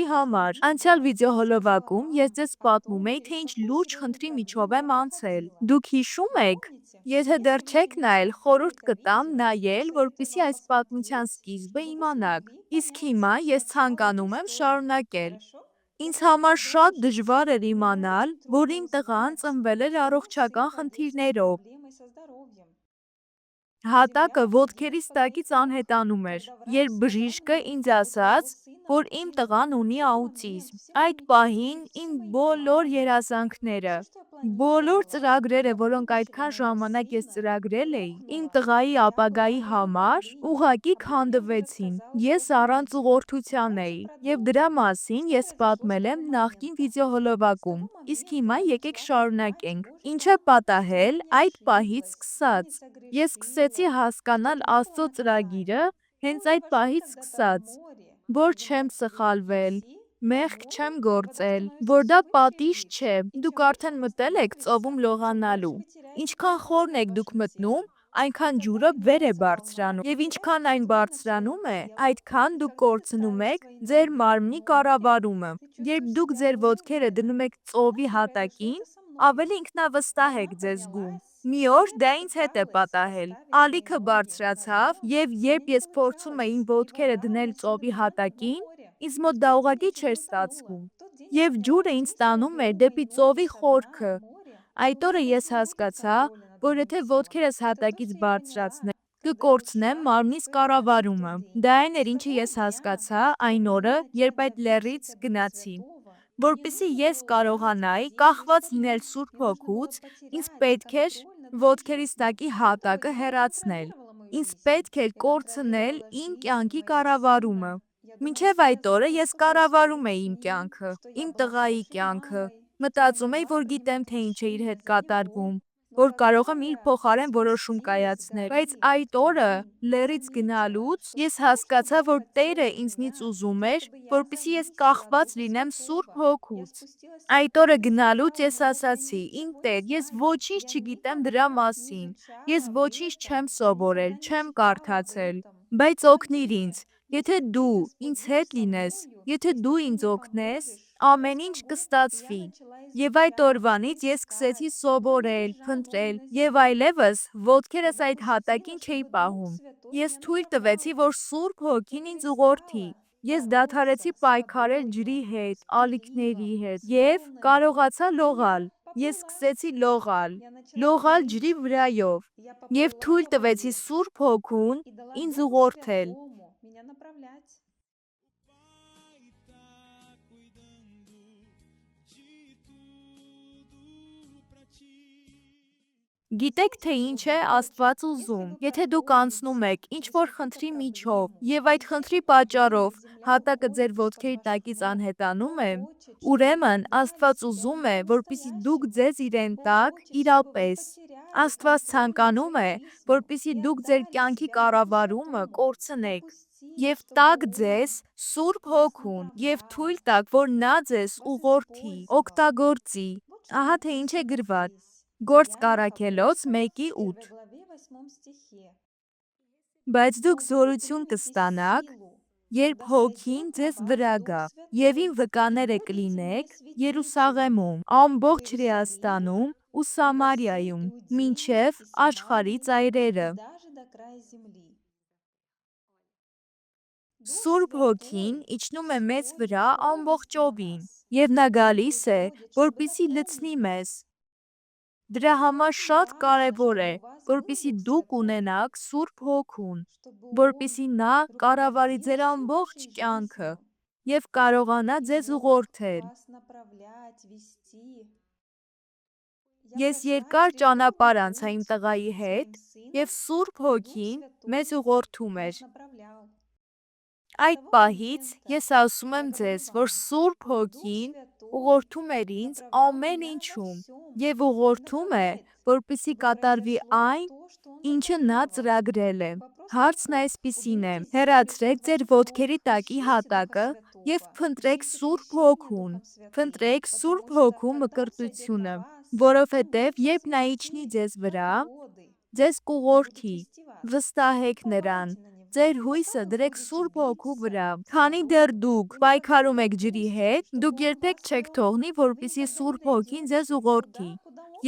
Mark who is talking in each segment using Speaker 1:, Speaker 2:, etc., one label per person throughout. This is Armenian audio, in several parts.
Speaker 1: խնդրի համար։ Անցյալ վիդեոհոլովակում ես ձեզ պատմում էի, թե ինչ լուրջ խնդրի միջով եմ անցել։ Դուք հիշում եք։ Եթե դեռ չեք նայել, խորհուրդ կտամ նայել, որպեսզի այս պատմության սկիզբը իմանաք։ Իսկ հիմա ես ցանկանում եմ շարունակել։ Ինձ համար շատ դժվար էր իմանալ, որ իմ տղան ծնվել էր առողջական խնդիրներով։ Հատակը ոտքերիս տակից անհետանում էր, երբ բժիշկը ինձ ասաց, որ իմ տղան ունի աուտիզմ։ Այդ պահին իմ բոլոր երազանքները, բոլոր ծրագրերը, որոնք այդքան ժամանակ ես ծրագրել էի, իմ տղայի ապագայի համար, ուղղակի քանդվեցին։ Ես առանց ուղղորդության էի, եւ դրա մասին ես պատմել եմ նախկին վիդեոհոլովակում։ Իսկ հիմա եկեք շարունակենք։ Ինչ է պատահել այդ պահից սկսած։ Ես սկսեցի հասկանալ Աստծո ծրագիրը հենց այդ պահից սկսած, որ չեմ սխալվել, մեղք չեմ գործել, որ դա պատիժ չէ, դուք արդեն մտել եք ծովում լողանալու, ինչքան խորն եք դուք մտնում, այնքան ջուրը վեր է բարձրանում, եւ ինչքան այն բարձրանում է, այդքան դուք կորցնում եք ձեր մարմնի կառավարումը, երբ դուք ձեր ոտքերը դնում եք ծովի հատակին, ավելի ինքնավստահ եք ձեզ զգում։ Մի օր դա ինձ հետ է պատահել, ալիքը բարձրացավ եւ երբ ես փորձում էի իմ ոտքերը դնել ծովի հատակին, ինձ մոտ դա ուղղակի չէր ստացվում, եւ ջուրը ինձ տանում էր դեպի ծովի խորքը։ Այդ օրը ես հասկացա, որ եթե ոտքերս հատակից բարձրացնեմ, կկորցնեմ մարմնիս կառավարումը։ Դա այն էր, ինչը ես հասկացա այն օրը, երբ այդ լեռից գնացի։ Որպեսզի ես կարողանայի կախված լինել Սուրբ Հոգուց, ինձ պետք էր ոտքերիս տակի հատակը հեռացնել։ Ինձ պետք էր կորցնել իմ կյանքի կառավարումը։ Մինչև այդ օրը ես կառավարում էի իմ կյանքը, իմ տղայի կյանքը։ Մտածում էի, որ գիտեմ, թե ինչ է իր հետ կատարվում, որ կարող եմ իր փոխարեն որոշում կայացնել։ Բայց այդ օրը լեռից գնալուց ես հասկացա, որ Տերը ինձնից ուզում էր, որպեսզի ես կախված լինեմ Սուրբ Հոգուց։ Այդ օրը գնալուց ես ասացի. «Իմ Տեր, ես ոչինչ չգիտեմ դրա մասին, ես ոչինչ չեմ սովորել, չեմ կարդացել, բայց օգնիր ինձ, եթե դու ինձ հետ լինես, եթե դու ինձ օգնես, ամեն ինչ կստացվի»։ Եվ այդ օրվանից ես սկսեցի սովորել, փնտրել եւ այլևս ոտքերս այդ հատակին չէի պահում։ Ես թույլ տվեցի, որ Սուրբ Հոգին ինձ ուղղորդի։ Ես դադարեցի պայքարել ջրի հետ, ալիքների հետ եւ կարողացա լողալ։ Ես սկսեցի լողալ ջրի վրայով եւ թույլ տվեցի Սուրբ Հոգուն ինձ ուղղորդել։ Գիտեք, թե ինչ է Աստված ուզում։ Եթե դուք անցնում եք ինչ-որ խնդրի միջով եւ այդ խնդրի պատճառով հատակը ձեր ոտքերի տակից անհետանում է, ուրեմն Աստված ուզում է, որպեսզի դուք ձեզ իրեն տաք իրապես։ Աստված ցանկանում է, որպեսզի դուք ձեր կյանքի կառավարումը կորցնեք եւ տաք ձեզ Սուրբ Հոգուն եւ թույլ տաք, որ նա ձեզ ուղղորդի, օգտագործի։ Ահա թե ինչ է գրված. Գործք Առաքելոց 1:8։ Բայց դուք զորություն կստանաք, երբ Հոգին ձեզ վրա գա, եւ իմ վկաները կլինեք Երուսաղեմում, ամբողջ Հրեաստանում ու Սամարիայում, մինչև աշխարհի ծայրերը։ Սուրբ Հոգին իջնում է մեզ վրա ամբողջովին, եւ նա գալիս է, որպեսզի լցնի մեզ։ Դրա համար շատ կարևոր է, որպեսզի դուք ունենաք Սուրբ Հոգուն, որպեսզի նա կառավարի ձեր ամբողջ կյանքը եւ կարողանա ձեզ ուղղորդել։ Ես երկար ճանապարհ անցա իմ տղայի հետ եւ Սուրբ Հոգին մեզ ուղղորդում էր։ Այդ պահից ես ասում եմ ձեզ, որ Սուրբ Հոգին ուղղորդում էր ինձ ամեն ինչում եւ ուղղորդում է, որպեսզի կատարվի այն, ինչը նա ծրագրել է։ Հարցն այսպիսին է. հեռացրեք ձեր ոտքերի տակի հատակը եւ փնտրեք Սուրբ Հոգուն։ Փնտրեք Սուրբ Հոգու մկրտությունը, որովհետեւ երբ նա իջնի ձեզ վրա, ձեզ կուղղորդի, վստահեք նրան, ձեր հույսը դրեք Սուրբ Հոգու վրա։ Քանի դեռ դուք պայքարում եք ջրի հետ, դուք երբեք չեք թողնի, որպեսզի Սուրբ Հոգին ձեզ ուղղորդի,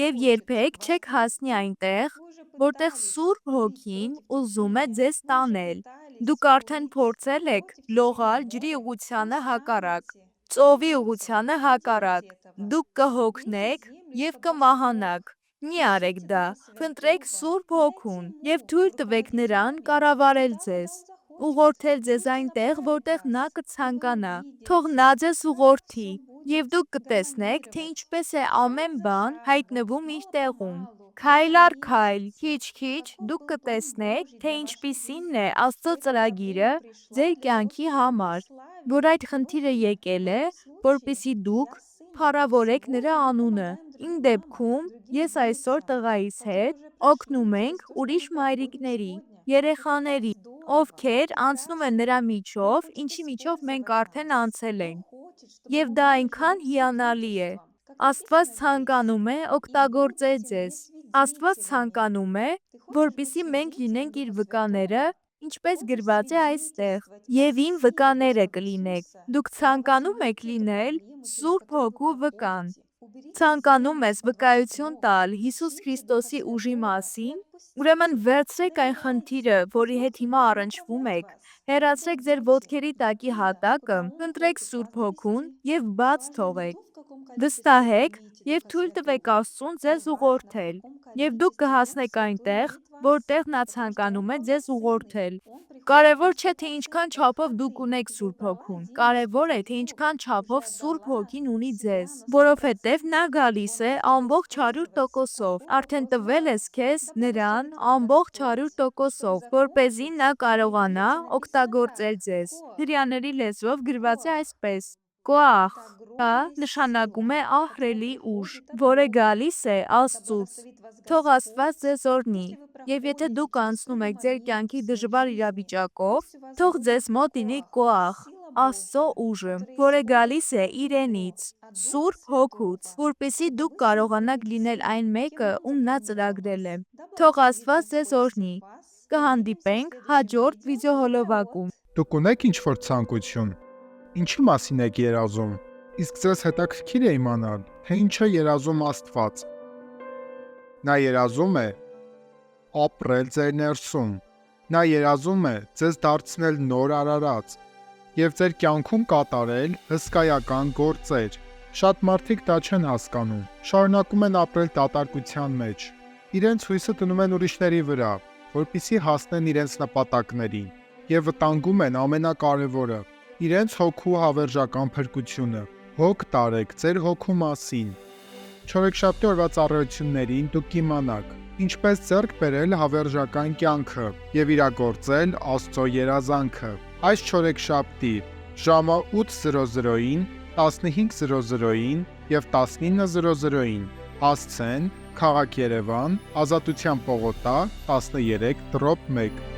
Speaker 1: եւ երբեք չեք հասնի այնտեղ, որտեղ Սուրբ Հոգին ուզում է ձեզ տանել։ Դուք արդեն փորձել եք լողալ ջրի ուղղությանը հակառակ, ծովի ուղղությանը հակառակ, դուք կհոգնեք եւ կմահանաք։ Մի արեք դա, փնտրեք Սուրբ Հոգուն եւ թույլ տվեք նրան կառավարել ձեզ, ուղղորդել ձեզ այնտեղ, որտեղ նա կցանկանա։ Թող նա ձեզ ուղղորդի եւ դուք կտեսնեք, թե ինչպես է ամեն բան հայտնվում իր տեղում։ Քայլ առ քայլ, քիչ-քիչ դուք կտեսնեք, թե ինչպիսին է Աստծո ծրագիրը ձեր կյանքի համար, որ այդ խնդիրը եկել է, որպեսզի դուք փառավորեք նրա անունը։ Իմ դեպքում ես այսօր տղայիս հետ օգնում ենք ուրիշ մայրիկների, երեխաների, ովքեր անցնում են նրա միջով, ինչի միջով մենք արդեն անցել ենք։ Եվ դա այնքան հիանալի է։ Աստված ցանկանում է օգտագործել ձեզ։ Աստված ցանկանում է, որպեսզի մենք լինենք իր վկաները, ինչպես գրված է այստեղ, եւ իմ վկաները կլինեք։ Դուք ցանկանում եք լինել Սուրբ Հոգու վկան։ Ցանկանում ես վկայություն տալ Հիսուս Քրիստոսի ուժի մասին, ուրեմն վերցրեք այն խնդիրը, որի հետ հիմա առնչվում եք, հեռացրեք ձեր ոտքերի տակի հատակը, ընտրեք Սուրբ Հոգուն եւ բաց թողեք։ Վստահեք եւ թույլ տվեք Աստծուն ձեզ ուղղորդել, եւ դուք կհասնեք այնտեղ, որտեղ նա ցանկանում է ձեզ ուղղորդել։ Կարևոր չէ, թե ինչքան չափով դուք ունեք Սուրբ Հոգուն, կարևոր է, թե ինչքան չափով Սուրբ Հոգին ունի ձեզ, որովհետև նա գալիս է ամբողջ 100%-ով, արդեն տվել ես քեզ նրան ամբողջ 100%-ով, որպեսզի նա կարողանա օգտագործել ձեզ։ Հրեաների լեզվով գրված է այսպես. Կոախ, դա նշանակում է ահռելի ուժ, որը գալիս է Աստծուց։ Թող Աստված ձեզ օրհնի, եւ եթե դուք անցնում եք ձեր կյանքի դժվար իրավիճակով, թող ձեզ մոտ լինի Կոախ, Աստծո ուժը, որը գալիս է իրենից, Սուրբ Հոգուց, որպեսզի դուք կարողանաք լինել այն մեկը, ում նա ծրագրել է։ Թող Աստված ձեզ օրհնի։ Կհանդիպենք հաջորդ վիդեոհոլովակում։
Speaker 2: Դուք ունեք ինչ-որ ցանկություն։ Ինչի մասին եք երազում։ Իսկ ձեզ հետաքրքիր է իմանալ, թե ինչ է երազում Աստված։ Նա երազում է ապրել ձեր ներսում։ Նա երազում է ձեզ դարձնել նոր արարած եւ ձեր կյանքում կատարել հսկայական գործեր։ Շատ մարդիկ դա չեն հասկանում, շարունակում են ապրել դատարկության մեջ։ Իրենց հույսը դնում են ուրիշների վրա, որպեսզի հասնեն իրենց նպատակներին, եւ վտանգում են ամենակարևորը՝ իրենց հոգու հավերժական փրկությունը։ Հոգ տարեք ձեր հոգու մասին։ Չորեքշաբթի օրվա ծառայություններին դուք կիմանաք, ինչպես ձեռք բերել հավերժական կյանքը եւ իրագործել Աստծո երազանքը։ Այս չորեքշաբթի ժամը 8:00-ին, 15:00-ին եւ 19:00-ին հասցեն Քաղաք Երևան, Ազատության պողոտա 13/1